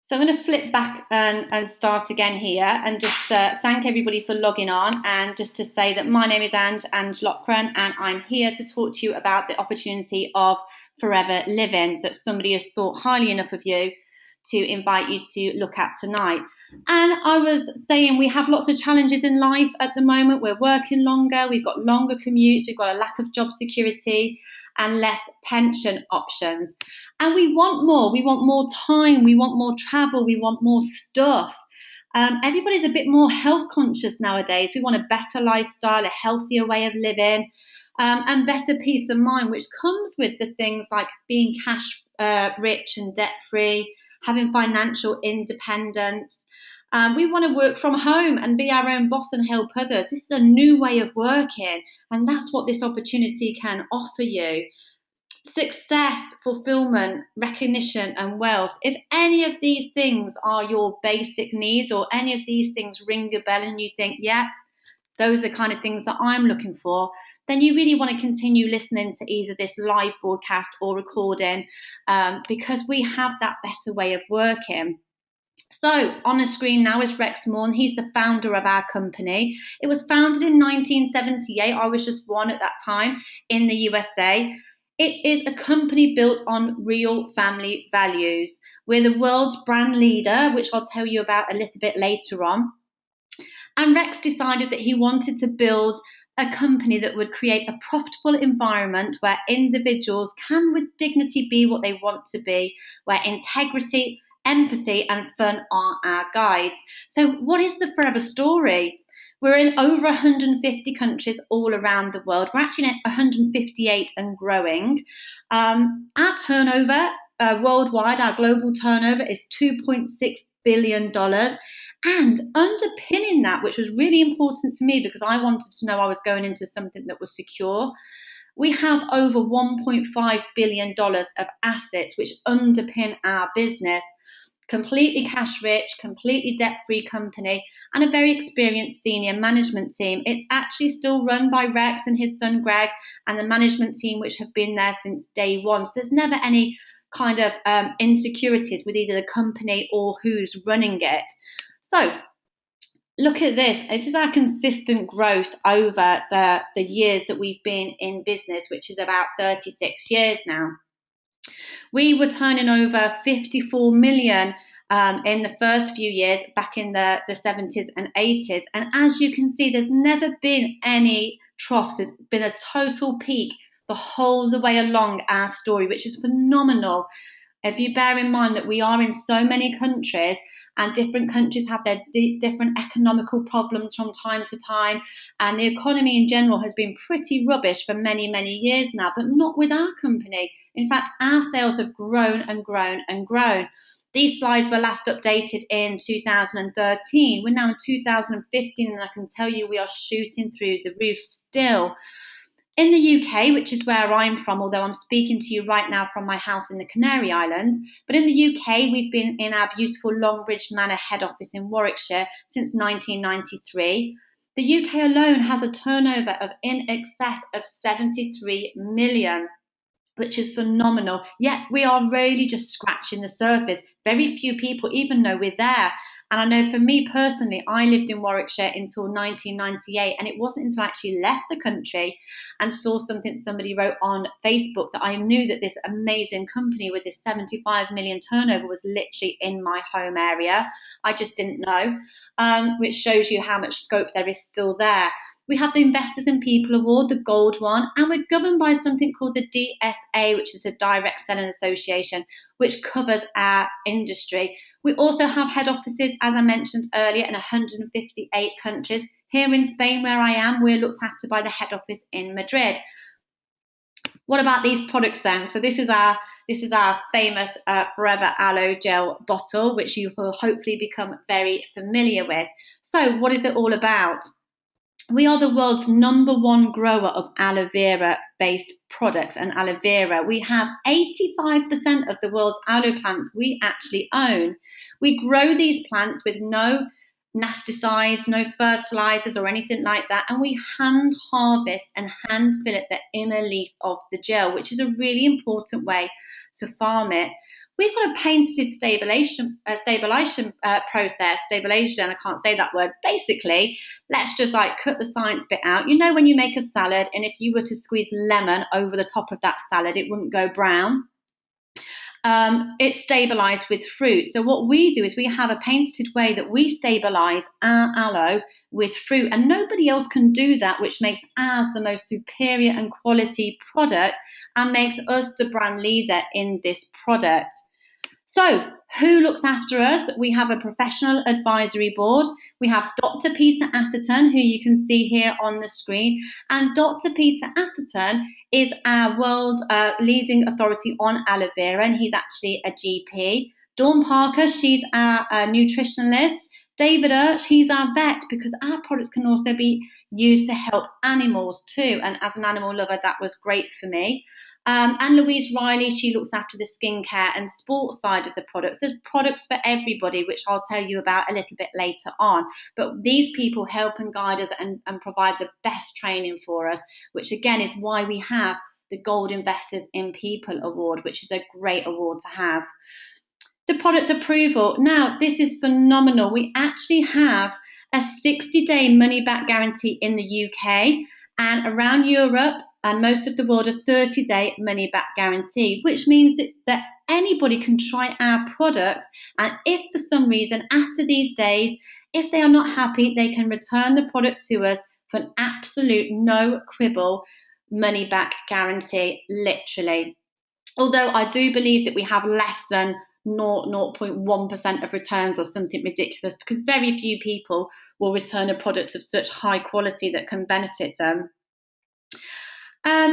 So I'm going to flip back and start again here and just thank everybody for logging on, and just to say that my name is Ange Loughran, and I'm here to talk to you about the opportunity of Forever Living that somebody has thought highly enough of you to invite you to look at tonight. And I was saying we have lots of challenges in life at the moment. We're working longer, we've got longer commutes, we've got a lack of job security and less pension options. And we want more. We want more time. We want more travel. We want more stuff. Everybody's a bit more health conscious nowadays. We want a better lifestyle, a healthier way of living, and better peace of mind, which comes with the things like being cash rich and debt free, having financial independence. We want to work from home and be our own boss and help others. This is a new way of working, and that's what this opportunity can offer you. Success, fulfillment, recognition, and wealth. If any of these things are your basic needs, or any of these things ring a bell and you think, yeah, those are the kind of things that I'm looking for, then you really want to continue listening to either this live broadcast or recording, because we have that better way of working. So on the screen now is Rex Morn. He's the founder of our company. It was founded in 1978. I was just one at that time in the USA. It is a company built on real family values. We're the world's brand leader, which I'll tell you about a little bit later on. And Rex decided that he wanted to build a company that would create a profitable environment where individuals can with dignity be what they want to be, where integrity, empathy and fun are our guides. So what is the Forever story? We're in over 150 countries all around the world. We're actually in 158 and growing. Our turnover worldwide, our global turnover is $2.6 billion. And underpinning that, which was really important to me because I wanted to know I was going into something that was secure, we have over $1.5 billion of assets which underpin our business. Completely cash rich, completely debt free company, and a very experienced senior management team. It's actually still run by Rex and his son Greg and the management team, which have been there since day one. So there's never any kind of insecurities with either the company or who's running it. So look at this. This is our consistent growth over the years that we've been in business, which is about 36 years now. We were turning over 54 million in the first few years back in the 70s and 80s. And as you can see, there's never been any troughs. It's been a total peak the whole the way along our story, which is phenomenal. If you bear in mind that we are in so many countries, and different countries have their different economical problems from time to time, and the economy in general has been pretty rubbish for many, many years now, but not with our company. In fact, our sales have grown and grown and grown. These slides were last updated in 2013. We're now in 2015, and I can tell you we are shooting through the roof still. In the UK, which is where I'm from, although I'm speaking to you right now from my house in the Canary Islands, but in the UK, we've been in our beautiful Longbridge Manor head office in Warwickshire since 1993. The UK alone has a turnover of in excess of 73 million, which is phenomenal. Yet we are really just scratching the surface. Very few people even know we're there. And I know for me personally, I lived in Warwickshire until 1998, and it wasn't until I actually left the country and saw something somebody wrote on Facebook that I knew that this amazing company with this 75 million turnover was literally in my home area. I just didn't know, which shows you how much scope there is still there. We have the Investors in People Award, the gold one, and we're governed by something called the DSA, which is a Direct Selling Association, which covers our industry. We also have head offices, as I mentioned earlier, in 158 countries. Here in Spain, where I am, we're looked after by the head office in Madrid. What about these products then? So this is our famous Forever Aloe Gel bottle, which you will hopefully become very familiar with. So what is it all about? We are the world's #1 grower of aloe vera based products and aloe vera. We have 85% of the world's aloe plants we actually own. We grow these plants with no nasticides, no fertilizers or anything like that, and we hand harvest and hand fillet the inner leaf of the gel, which is a really important way to farm it. we've got a patented stabilization process. Stabilization, I can't say that word. Basically, let's just like cut the science bit out. You know, when you make a salad, and if you were to squeeze lemon over the top of that salad, it wouldn't go brown. It's stabilized with fruit. So what we do is we have a patented way that we stabilize our aloe with fruit, and nobody else can do that, which makes ours the most superior and quality product and makes us the brand leader in this product. So, who looks after us? We have a professional advisory board. We have Dr. Peter Atherton, who you can see here on the screen. And Dr. Peter Atherton is our world's leading authority on aloe vera, and he's actually a GP. Dawn Parker, she's our nutritionalist. David Urch, he's our vet, because our products can also be used to help animals too. And as an animal lover, that was great for me. And Louise Riley, she looks after the skincare and sports side of the products. There's products for everybody, which I'll tell you about a little bit later on. But these people help and guide us and provide the best training for us, which again is why we have the Gold Investors in People Award, which is a great award to have. The product approval. Now, this is phenomenal. We actually have a 60-day money-back guarantee in the UK, and around Europe and most of the world a 30-day money-back guarantee, which means that anybody can try our product, and if for some reason after these days, if they are not happy, they can return the product to us for an absolute no quibble money-back guarantee, literally. Although I do believe that we have less than 0.1% of returns or something ridiculous, because very few people will return a product of such high quality that can benefit them.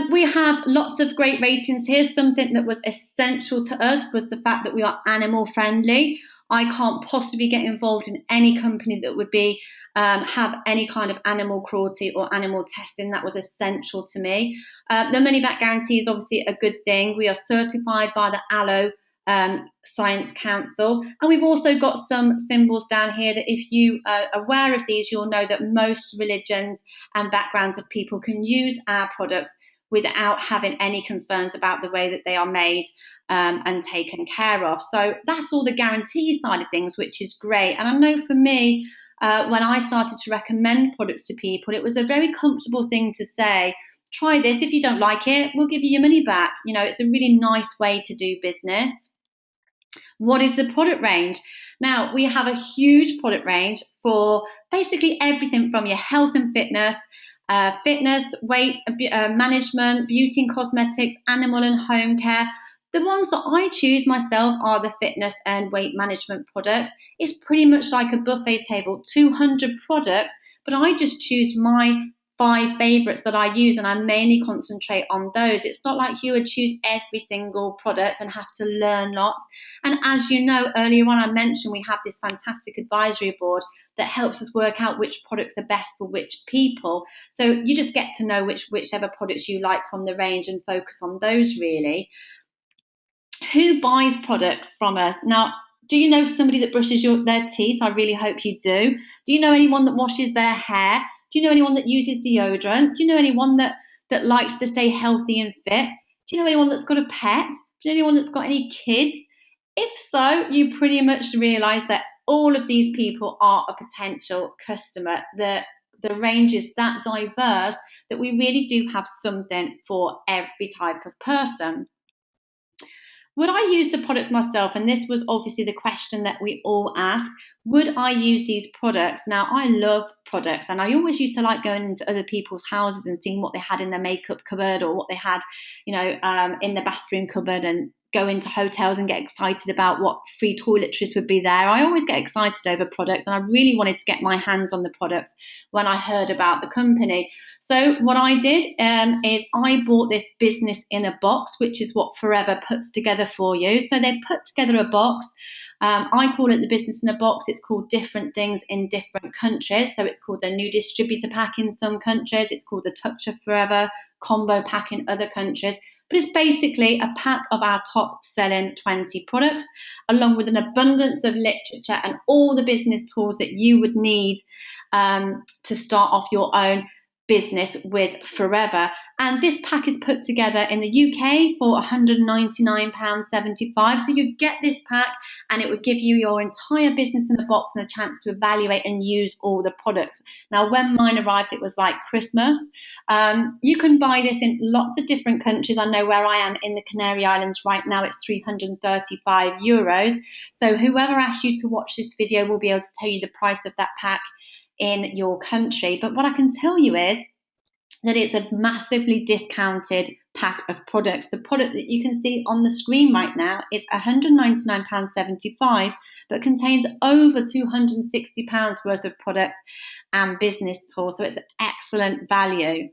We have lots of great ratings here. Something that was essential to us was the fact that we are animal friendly. I can't possibly get involved in any company that would be have any kind of animal cruelty or animal testing. That was essential to me. The money back guarantee is obviously a good thing. We are certified by the Aloe Science Council, and we've also got some symbols down here that if you are aware of these, you'll know that most religions and backgrounds of people can use our products without having any concerns about the way that they are made and taken care of. So that's all the guarantee side of things, which is great. And I know for me, when I started to recommend products to people, it was a very comfortable thing to say, try this. If you don't like it, we'll give you your money back. You know, it's a really nice way to do business. What is the product range? Now, we have a huge product range for basically everything from your health and fitness, weight management, beauty and cosmetics, animal and home care. The ones that I choose myself are the fitness and weight management products. It's pretty much like a buffet table, 200 products, but I just choose my 5 favorites that I use, and I mainly concentrate on those. It's not like you would choose every single product and have to learn lots. And as you know, earlier on I mentioned we have this fantastic advisory board that helps us work out which products are best for which people. So you just get to know whichever products you like from the range and focus on those really. Who buys products from us? Now, do you know somebody that brushes their teeth? I really hope you do. Do you know anyone that washes their hair? Do you know anyone that uses deodorant? Do you know anyone that likes to stay healthy and fit? Do you know anyone that's got a pet? Do you know anyone that's got any kids? If so, you pretty much realise that all of these people are a potential customer. The range is that diverse that we really do have something for every type of person. Would I use the products myself? And this was obviously the question that we all ask. Would I use these products? Now, I love products, and I always used to like going into other people's houses and seeing what they had in their makeup cupboard or what they had, in the bathroom cupboard, and go into hotels and get excited about what free toiletries would be there. I always get excited over products, and I really wanted to get my hands on the products when I heard about the company. So what I did is I bought this business in a box, which is what Forever puts together for you. So they put together a box. I call it the business in a box. It's called different things in different countries. So it's called the new distributor pack in some countries. It's called the Touch of Forever combo pack in other countries. But it's basically a pack of our top selling 20 products, along with an abundance of literature and all the business tools that you would need to start off your own business with Forever. And this pack is put together in the UK for £199.75. So you get this pack and it would give you your entire business in the box and a chance to evaluate and use all the products. Now, when mine arrived, it was like Christmas. You can buy this in lots of different countries. I know where I am in the Canary Islands right now, it's €335. So whoever asked you to watch this video will be able to tell you the price of that pack in your country. But what I can tell you is that it's a massively discounted pack of products. The product that you can see on the screen right now is £199.75, but contains over £260 worth of products and business tools. So it's an excellent value.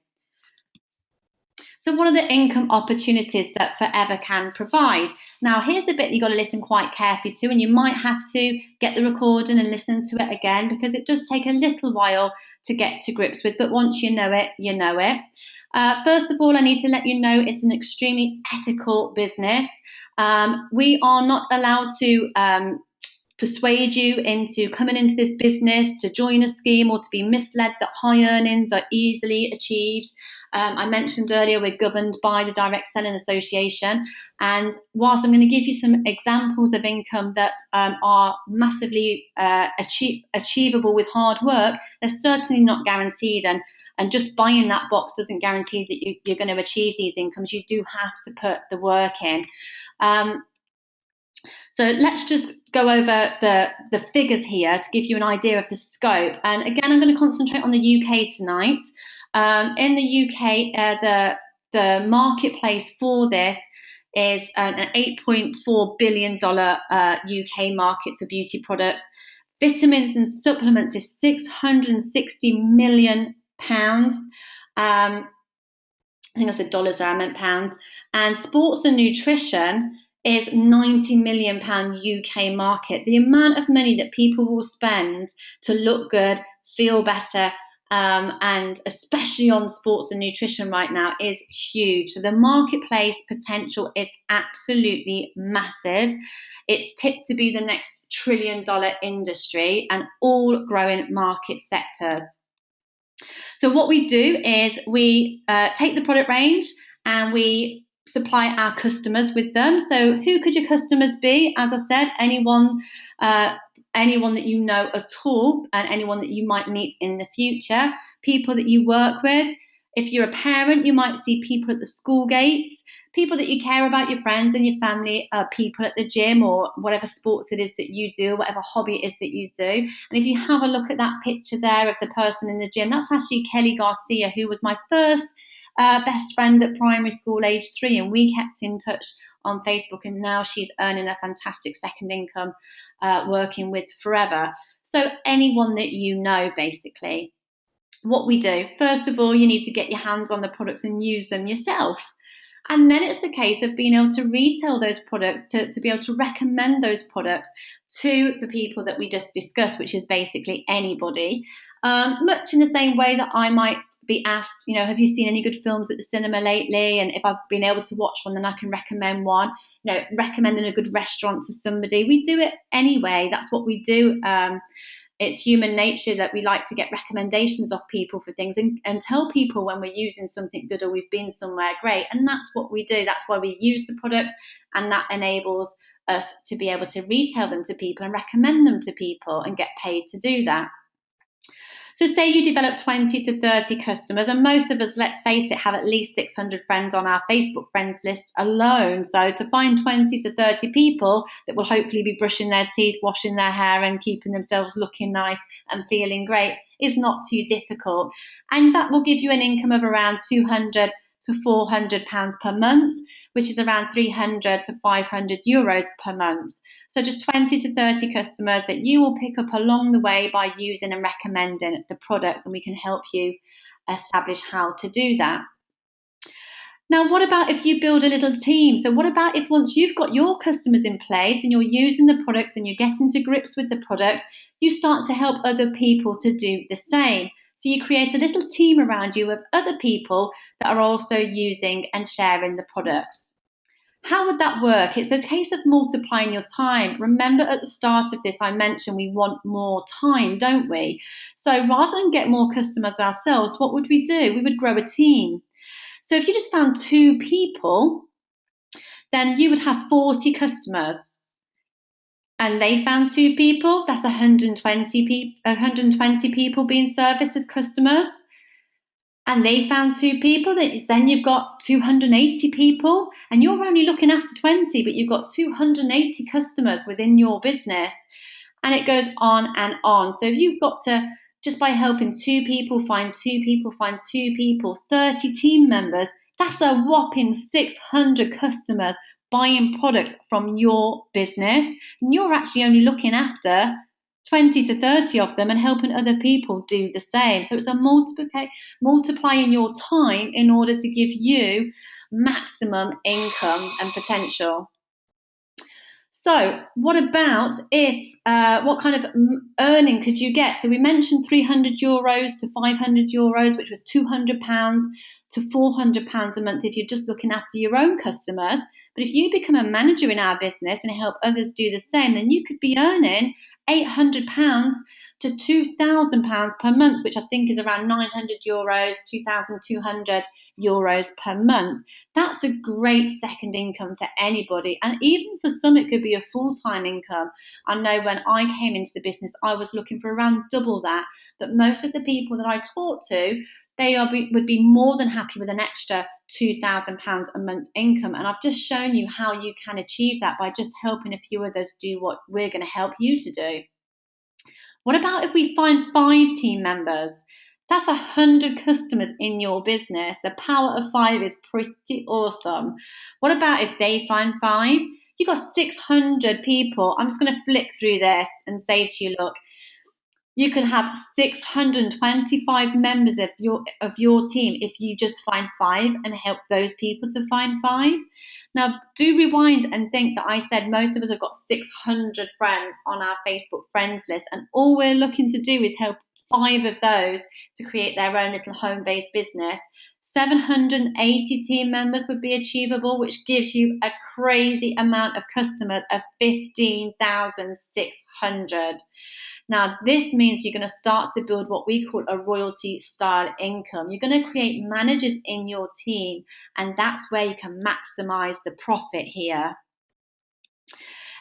So what are the income opportunities that Forever can provide? Now, here's the bit you've got to listen quite carefully to, and you might have to get the recording and listen to it again because it does take a little while to get to grips with, but once you know it, you know it. First of all, I need to let you know it's an extremely ethical business. We are not allowed to persuade you into coming into this business to join a scheme or to be misled that high earnings are easily achieved. I mentioned earlier we're governed by the Direct Selling Association, and whilst I'm going to give you some examples of income that are massively achievable with hard work, they're certainly not guaranteed, and just buying that box doesn't guarantee that you're going to achieve these incomes. You do have to put the work in. So let's just go over the figures here to give you an idea of the scope. And again, I'm going to concentrate on the UK tonight. In the UK, the marketplace for this is an $8.4 billion UK market for beauty products. Vitamins and supplements is £660 million. I think I said dollars there, I meant pounds. And sports and nutrition is £90 million UK market. The amount of money that people will spend to look good, feel better, and especially on sports and nutrition right now is huge. So the marketplace potential is absolutely massive. It's tipped to be the next $1 trillion industry and all growing market sectors. So what we do is we take the product range and we supply our customers with them. So who could your customers be? As I said, anyone that you know at all and anyone that you might meet in the future, people that you work with. If you're a parent, you might see people at the school gates, people that you care about, your friends and your family, people at the gym or whatever sports it is that you do, whatever hobby it is that you do. And if you have a look at that picture there of the person in the gym, that's actually Kelly Garcia, who was my first best friend at primary school age 3, and we kept in touch on Facebook, and now she's earning a fantastic second income working with Forever. So anyone that you know, basically. What we do, first of all, you need to get your hands on the products and use them yourself. And then it's a case of being able to retail those products, to be able to recommend those products to the people that we just discussed, which is basically anybody. Much in the same way that I might be asked, have you seen any good films at the cinema lately? And if I've been able to watch one, then I can recommend one. Recommending a good restaurant to somebody. We do it anyway. That's what we do. It's human nature that we like to get recommendations of people for things and tell people when we're using something good or we've been somewhere great. And that's what we do. That's why we use the products, and that enables us to be able to retail them to people and recommend them to people and get paid to do that. So say you develop 20 to 30 customers, and most of us, let's face it, have at least 600 friends on our Facebook friends list alone. So to find 20 to 30 people that will hopefully be brushing their teeth, washing their hair and keeping themselves looking nice and feeling great is not too difficult. And that will give you an income of around £200 to £400 per month, which is around €300 to €500 per month. So just 20 to 30 customers that you will pick up along the way by using and recommending the products, and we can help you establish how to do that. Now, what about if you build a little team? So what about if once you've got your customers in place and you're using the products and you're getting to grips with the products, you start to help other people to do the same. So you create a little team around you of other people that are also using and sharing the products. How would that work? It's a case of multiplying your time. Remember at the start of this, I mentioned we want more time, don't we? So rather than get more customers ourselves, what would we do? We would grow a team. So if you just found 2 people, then you would have 40 customers. And they found 2 people, that's 120 people being serviced as customers. And they found 2 people, then you've got 280 people, and you're only looking after 20, but you've got 280 customers within your business, and it goes on and on. So if you've got to, just by helping 2 people find 2 people, find 2 people, 30 team members, that's a whopping 600 customers buying products from your business, and you're actually only looking after 20 to 30 of them and helping other people do the same. So it's a multiplying your time in order to give you maximum income and potential. So what about if, what kind of earning could you get? So we mentioned €300 to €500, which was £200 to £400 a month if you're just looking after your own customers. But if you become a manager in our business and help others do the same, then you could be earning £800 to £2,000 per month, which I think is around €900, €2,200 per month. That's a great second income for anybody. And even for some, it could be a full-time income. I know when I came into the business, I was looking for around double that. But most of the people that I talk to, would be more than happy with an extra £2,000 a month income. And I've just shown you how you can achieve that by just helping a few others do what we're going to help you to do. What about if we find 5 team members? That's 100 customers in your business. The power of 5 is pretty awesome. What about if they find 5? You've got 600 people. I'm just going to flick through this and say to you, look, you can have 625 members of your team if you just find 5 and help those people to find 5. Now, do rewind and think that I said most of us have got 600 friends on our Facebook friends list, and all we're looking to do is help 5 of those to create their own little home-based business. 780 team members would be achievable, which gives you a crazy amount of customers of 15,600. Now, this means you're going to start to build what we call a royalty style income. You're going to create managers in your team, and that's where you can maximize the profit here.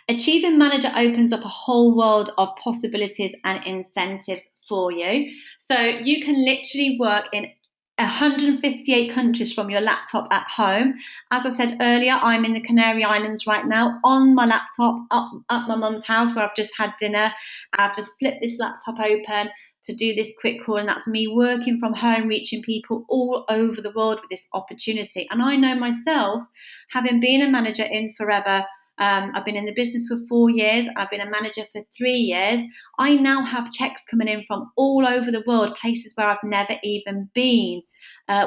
Achieving Manager opens up a whole world of possibilities and incentives for you. So you can literally work in 158 countries from your laptop at home. As I said earlier, I'm in the Canary Islands right now on my laptop at my mum's house where I've just had dinner. I've just flipped this laptop open to do this quick call, and that's me working from home, reaching people all over the world with this opportunity. And I know myself, having been a manager in forever, I've been in the business for 4 years. I've been a manager for 3 years. I now have checks coming in from all over the world, places where I've never even been,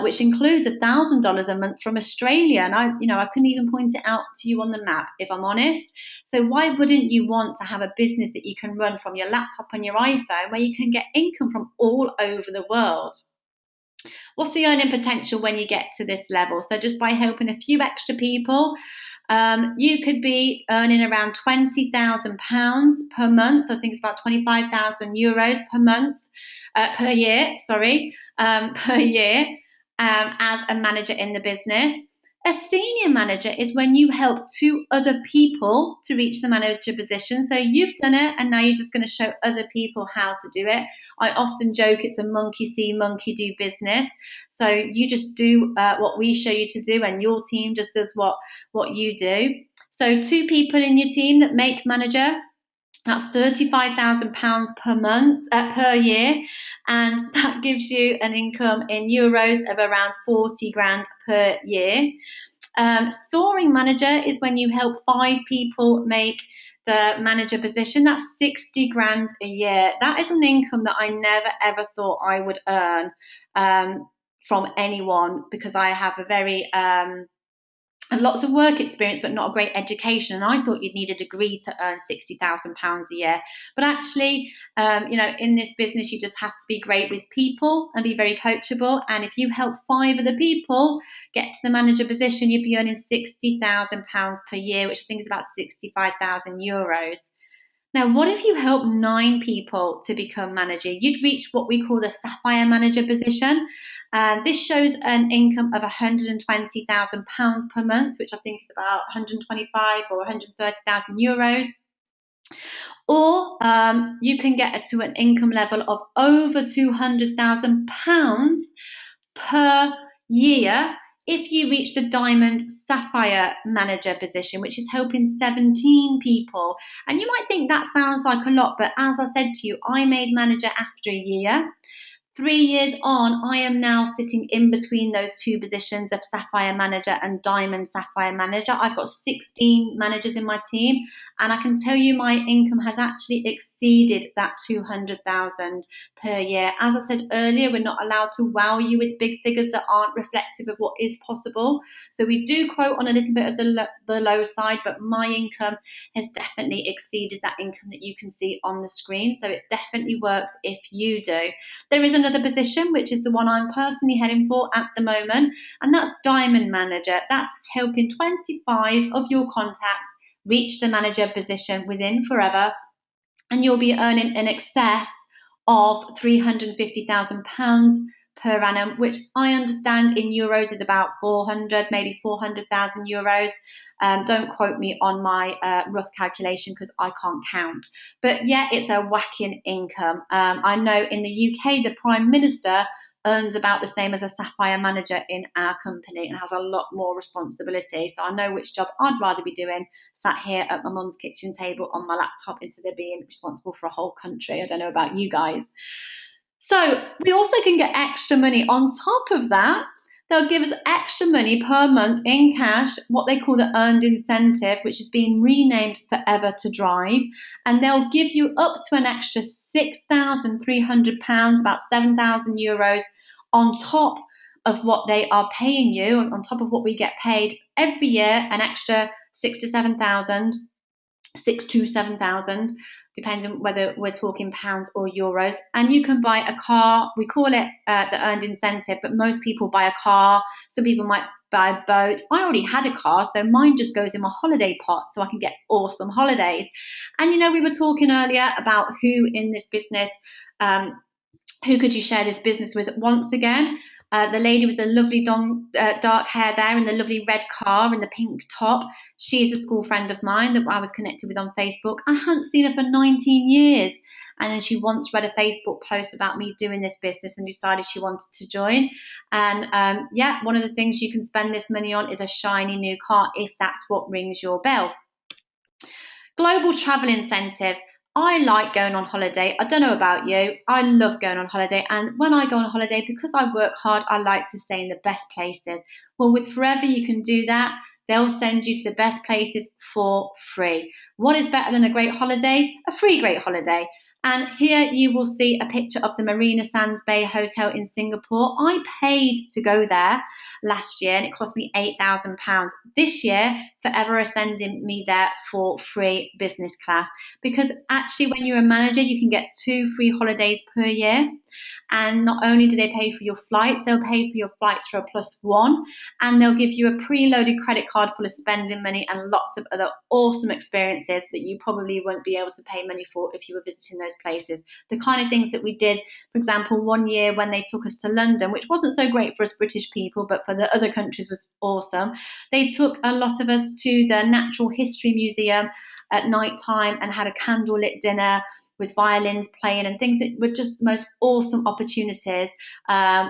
which includes $1,000 a month from Australia. And I couldn't even point it out to you on the map, if I'm honest. So why wouldn't you want to have a business that you can run from your laptop and your iPhone, where you can get income from all over the world? What's the earning potential when you get to this level? So just by helping a few extra people, you could be earning around £20,000 per month. I think it's about €25,000 per month, per year, per year, as a manager in the business. A senior manager is when you help 2 other people to reach the manager position. So you've done it, and now you're just going to show other people how to do it. I often joke it's a monkey see, monkey do business. So you just do what we show you to do, and your team just does what you do. So 2 people in your team that make manager, that's £35,000 per month, per year, and that gives you an income in euros of around 40 grand per year. Soaring manager is when you help 5 people make the manager position. That's 60 grand a year. That is an income that I never ever thought I would earn from anyone, because I have a very and lots of work experience, but not a great education. And I thought you'd need a degree to earn £60,000 a year. But actually, in this business, you just have to be great with people and be very coachable. And if you help 5 other people get to the manager position, you'd be earning £60,000 per year, which I think is about €65,000. Now, what if you help 9 people to become manager? You'd reach what we call the Sapphire Manager position. This shows an income of £120,000 per month, which I think is about 125 or €130,000. Or you can get to an income level of over £200,000 per year if you reach the Diamond Sapphire Manager position, which is helping 17 people. And you might think that sounds like a lot, but as I said to you, I made manager after a year. 3 years on, I am now sitting in between those 2 positions of Sapphire Manager and Diamond Sapphire Manager. I've got 16 managers in my team, and I can tell you my income has actually exceeded that 200,000 per year. As I said earlier, we're not allowed to wow you with big figures that aren't reflective of what is possible. So we do quote on a little bit of the low side, but my income has definitely exceeded that income that you can see on the screen. So it definitely works if you do. There is another position, which is the one I'm personally heading for at the moment, and that's Diamond Manager. That's helping 25 of your contacts reach the manager position within forever, and you'll be earning in excess of £350,000 per annum, which I understand in euros is about 400, maybe 400,000 euros. Don't quote me on my rough calculation because I can't count. But yeah, it's a whacking income. I know in the UK, the Prime Minister earns about the same as a Sapphire Manager in our company and has a lot more responsibility. So I know which job I'd rather be doing sat here at my mum's kitchen table on my laptop instead of being responsible for a whole country. I don't know about you guys. So we also can get extra money on top of that. They'll give us extra money per month in cash, what they call the earned incentive, which has been renamed Forever to Drive. And they'll give you up to an extra £6,300, about €7,000 on top of what they are paying you, on top of what we get paid every year, an extra 6 to 7,000. 6 to 7,000, depends on whether we're talking pounds or euros. And you can buy a car. We call it the earned incentive, but most people buy a car. Some people might buy a boat. I already had a car, so mine just goes in my holiday pot so I can get awesome holidays. And we were talking earlier about who in this business, who could you share this business with once again? The lady with the lovely dark hair there and the lovely red car and the pink top, she's a school friend of mine that I was connected with on Facebook. I hadn't seen her for 19 years. And then she once read a Facebook post about me doing this business and decided she wanted to join. And one of the things you can spend this money on is a shiny new car if that's what rings your bell. Global travel incentives. I like going on holiday. I don't know about you. I love going on holiday. And when I go on holiday, because I work hard, I like to stay in the best places. Well, with Forever, you can do that. They'll send you to the best places for free. What is better than a great holiday? A free great holiday. And here you will see a picture of the Marina Sands Bay Hotel in Singapore. I paid to go there last year and it cost me £8,000. This year, Forever are sending me there for free business class, because actually when you're a manager, you can get 2 free holidays per year. And not only do they pay for your flights, they'll pay for your flights for a +1, and they'll give you a preloaded credit card full of spending money and lots of other awesome experiences that you probably won't be able to pay money for if you were visiting those places. The kind of things that we did, for example, one year when they took us to London, which wasn't so great for us British people, but for the other countries was awesome. They took a lot of us to the Natural History Museum at night time and had a candlelit dinner with violins playing and things that were just the most awesome opportunities.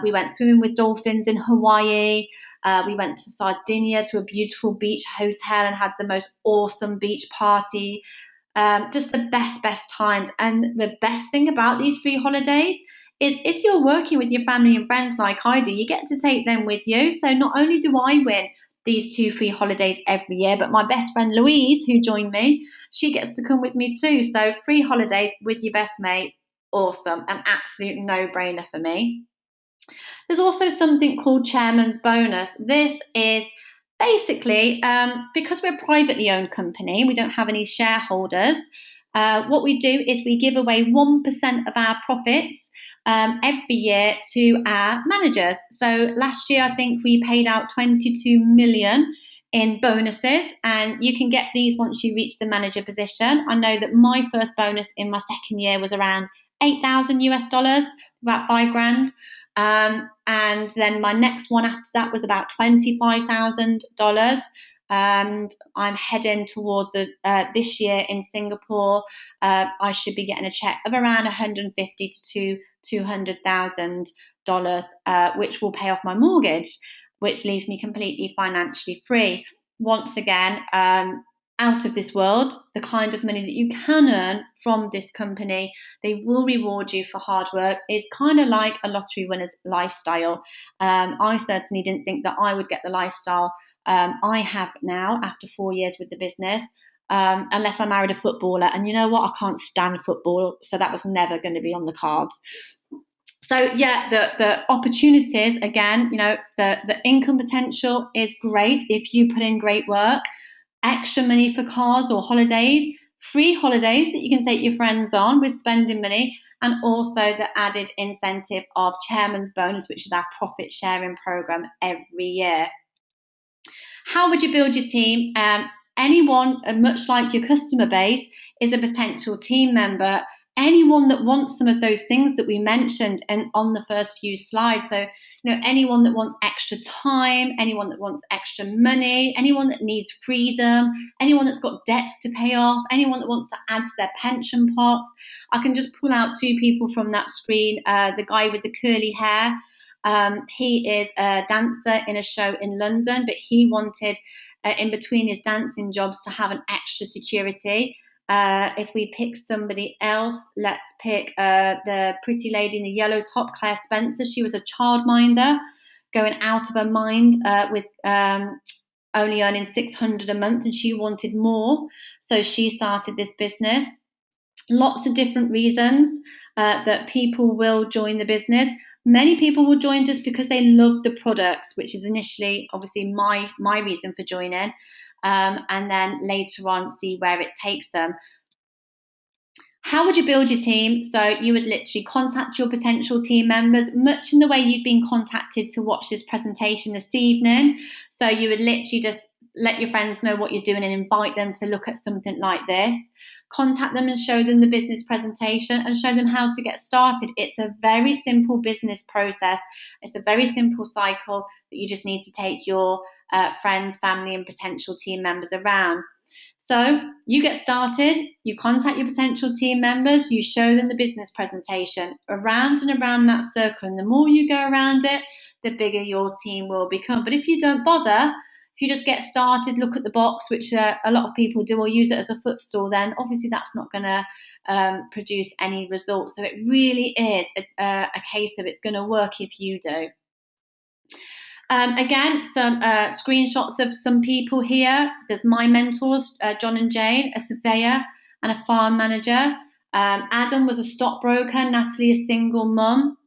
We went swimming with dolphins in Hawaii. We went to Sardinia to a beautiful beach hotel and had the most awesome beach party. Just the best times. And the best thing about these free holidays is if you're working with your family and friends like I do, you get to take them with you. So not only do I win these 2 free holidays every year, but my best friend Louise, who joined me, she gets to come with me too. So free holidays with your best mates, awesome, an absolute no-brainer for me. There's also something called Chairman's Bonus. This is basically, because we're a privately owned company, we don't have any shareholders. What we do is we give away 1% of our profits every year to our managers. So last year, I think we paid out 22 million in bonuses, and you can get these once you reach the manager position. I know that my first bonus in my second year was around 8,000 US dollars, about 5 grand. And then my next one after that was about $25,000. And I'm heading towards this year in Singapore. I should be getting a check of around 150 to $200,000, which will pay off my mortgage, which leaves me completely financially free. Once again, out of this world, the kind of money that you can earn from this company, they will reward you for hard work. It's kind of like a lottery winner's lifestyle. I certainly didn't think that I would get the lifestyle I have now after 4 years with the business, unless I married a footballer. And you know what? I can't stand football, so that was never going to be on the cards. So yeah, the opportunities, again, the income potential is great if you put in great work. Extra money for cars or holidays, free holidays that you can take your friends on with spending money, and also the added incentive of chairman's bonus, which is our profit sharing program every year. How would you build your team? Anyone, much like your customer base, is a potential team member. Anyone that wants some of those things that we mentioned and on the first few slides. So, anyone that wants extra time, anyone that wants extra money, anyone that needs freedom, anyone that's got debts to pay off, anyone that wants to add to their pension pots. I can just pull out 2 people from that screen. The guy with the curly hair, he is a dancer in a show in London, but he wanted, in between his dancing jobs, to have an extra security. If we pick somebody else, let's pick the pretty lady in the yellow top, Claire Spencer. She was a childminder, going out of her mind with only earning $600 a month, and she wanted more, so she started this business. Lots of different reasons that people will join the business. Many people will join just because they love the products, which is initially obviously my reason for joining. And then later on see where it takes them. How would you build your team? So you would literally contact your potential team members, much in the way you've been contacted to watch this presentation this evening. So you would literally just let your friends know what you're doing and invite them to look at something like this. Contact them and show them the business presentation and show them how to get started. It's a very simple business process. It's a very simple cycle that you just need to take your friends, family, and potential team members around. So you get started, you contact your potential team members, you show them the business presentation around and around that circle. And the more you go around it, the bigger your team will become. But if you don't bother, if you just get started, look at the box, which a lot of people do, or use it as a footstool, then obviously that's not going to produce any results. So it really is a case of it's going to work if you do. Again, some screenshots of some people here. There's my mentors, John and Jane, a surveyor and a farm manager. Adam was a stockbroker, Natalie a single mum.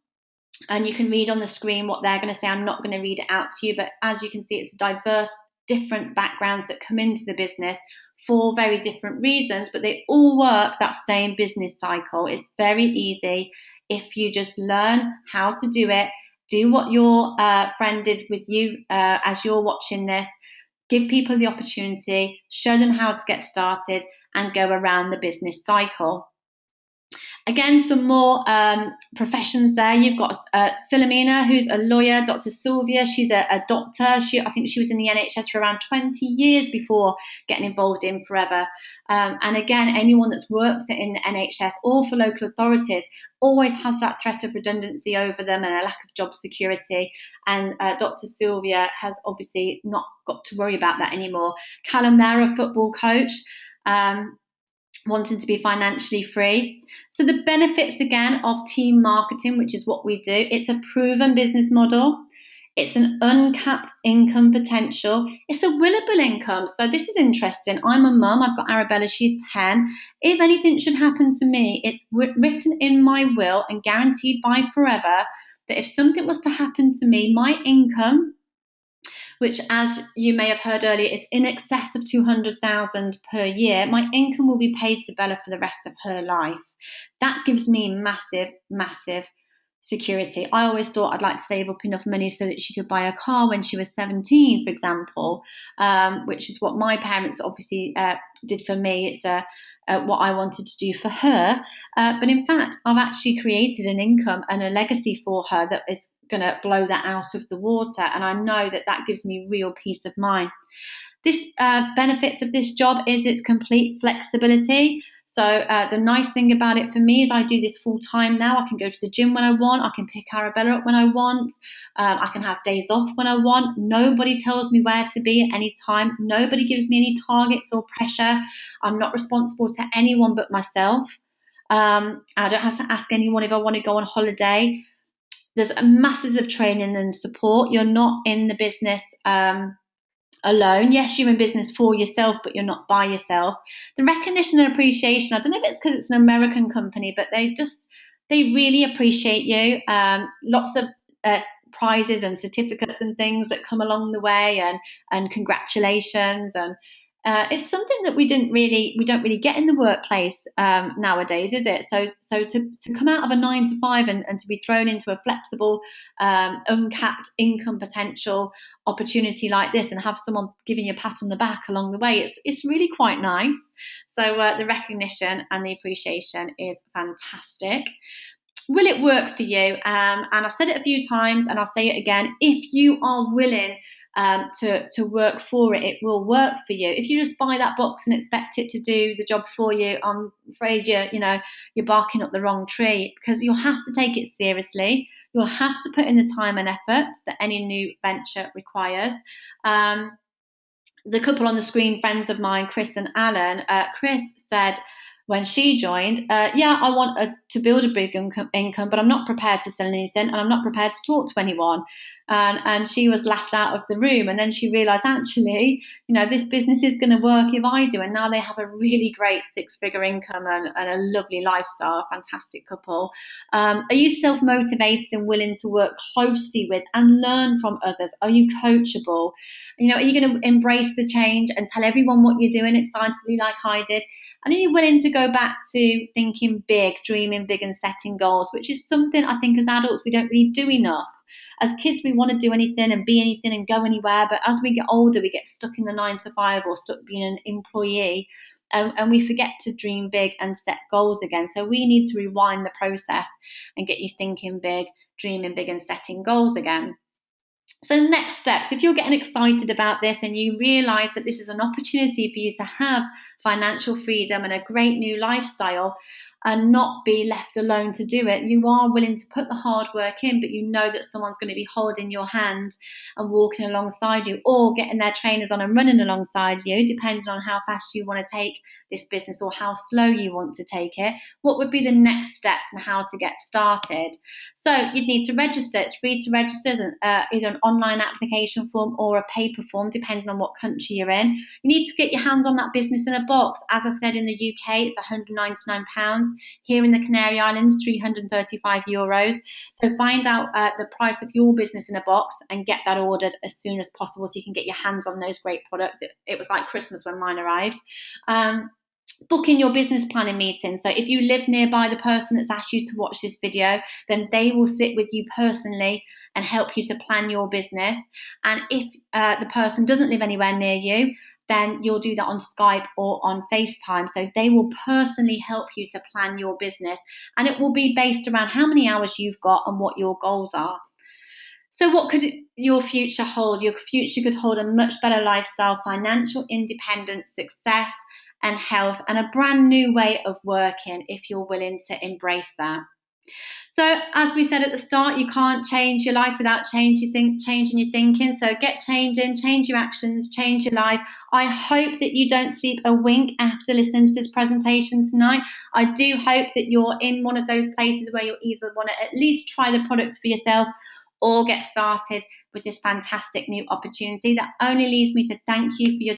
And you can read on the screen what they're going to say. I'm not going to read it out to you, but as you can see, it's diverse, different backgrounds that come into the business for very different reasons, but they all work that same business cycle. It's very easy if you just learn how to do it. Do what your friend did with you as you're watching this. Give people the opportunity, show them how to get started, and go around the business cycle. Again, some more professions there. You've got Philomena, who's a lawyer. Dr. Sylvia, she's a doctor. I think she was in the NHS for around 20 years before getting involved in Forever. And again, anyone that's worked in the NHS or for local authorities always has that threat of redundancy over them and a lack of job security. And Dr. Sylvia has obviously not got to worry about that anymore. Callum there, a football coach. Wanting to be financially free. So the benefits again of team marketing, which is what we do, it's a proven business model. It's an uncapped income potential. It's a willable income. So this is interesting. I'm a mum. I've got Arabella. She's 10. If anything should happen to me, it's written in my will and guaranteed by Forever that if something was to happen to me, my income which, as you may have heard earlier, is in excess of 200,000 per year, my income will be paid to Bella for the rest of her life. That gives me massive, massive security. I always thought I'd like to save up enough money so that she could buy a car when she was 17, for example, which is what my parents obviously did for me. It's what I wanted to do for her. But in fact, I've actually created an income and a legacy for her that is going to blow that out of the water. And I know that that gives me real peace of mind. This benefits of this job is its complete flexibility. So the nice thing about it for me is I do this full time now. I can go to the gym when I want. I can pick Arabella up when I want. I can have days off when I want. Nobody tells me where to be at any time. Nobody gives me any targets or pressure. I'm not responsible to anyone but myself. I don't have to ask anyone if I want to go on holiday. There's masses of training and support. You're not in the business alone. Yes, you're in business for yourself, but you're not by yourself. The recognition and appreciation, I don't know if it's because it's an American company, but they really appreciate you. Lots of prizes and certificates and things that come along the way, and congratulations, and it's something that we don't really get in the workplace nowadays, is it? So to come out of a 9 to 5 and to be thrown into a flexible, uncapped income potential opportunity like this, and have someone giving you a pat on the back along the way, it's really quite nice. So the recognition and the appreciation is fantastic. Will it work for you? And I've said it a few times, and I'll say it again. If you are willing to work for it, it will work for you. If you just buy that box and expect it to do the job for you, I'm afraid you're barking up the wrong tree, because you'll have to take it seriously. You'll have to put in the time and effort that any new venture requires. The couple on the screen, friends of mine, Chris and Alan, Chris said when she joined, I want to build a big income, but I'm not prepared to sell anything, and I'm not prepared to talk to anyone. And she was laughed out of the room. And then she realised, actually, this business is going to work if I do. And now they have a really great 6-figure income and a lovely lifestyle, fantastic couple. Are you self-motivated and willing to work closely with and learn from others? Are you coachable? Are you going to embrace the change and tell everyone what you're doing excitedly like I did? And are you willing to go back to thinking big, dreaming big and setting goals, which is something I think as adults we don't really do enough. As kids, we want to do anything and be anything and go anywhere. But as we get older, we get stuck in the 9 to 5 or stuck being an employee. And we forget to dream big and set goals again. So we need to rewind the process and get you thinking big, dreaming big and setting goals again. So the next steps, if you're getting excited about this and you realise that this is an opportunity for you to have financial freedom and a great new lifestyle and not be left alone to do it, you are willing to put the hard work in, but you know that someone's going to be holding your hand and walking alongside you, or getting their trainers on and running alongside you, depending on how fast you want to take this business or how slow you want to take it. What would be the next steps and how to get started? So you'd need to register. It's free to register, either an online application form or a paper form, depending on what country you're in. You need to get your hands on that business in a box. As I said, in the UK, it's £199. Here in the Canary Islands, €335. So find out the price of your business in a box and get that ordered as soon as possible so you can get your hands on those great products. It was like Christmas when mine arrived. Booking your business planning meeting. So if you live nearby the person that's asked you to watch this video, then they will sit with you personally and help you to plan your business. And if the person doesn't live anywhere near you, then you'll do that on Skype or on FaceTime. So they will personally help you to plan your business, and it will be based around how many hours you've got and what your goals are. So what could your future hold? Your future could hold a much better lifestyle, financial independence, success and health, and a brand new way of working if you're willing to embrace that. So as we said at the start, you can't change your life without changing your thinking. So get changing, change your actions, change your life. I hope that you don't sleep a wink after listening to this presentation tonight. I do hope that you're in one of those places where you'll either want to at least try the products for yourself or get started with this fantastic new opportunity. That only leaves me to thank you for your